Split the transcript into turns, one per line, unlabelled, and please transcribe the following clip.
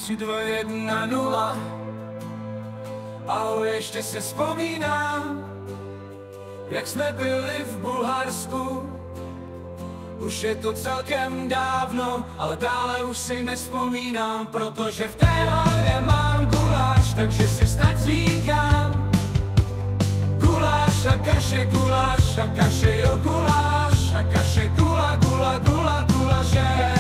3, 2, 1, 0. Ahoj, ještě se vzpomínám, jak jsme byli v Bulharsku. Už je to celkem dávno, ale dále už si nevzpomínám, protože v té hlavě mám guláš, takže si snad říkám guláš a kaše, jo guláš a kaše, gula, gula, gula, gulaše.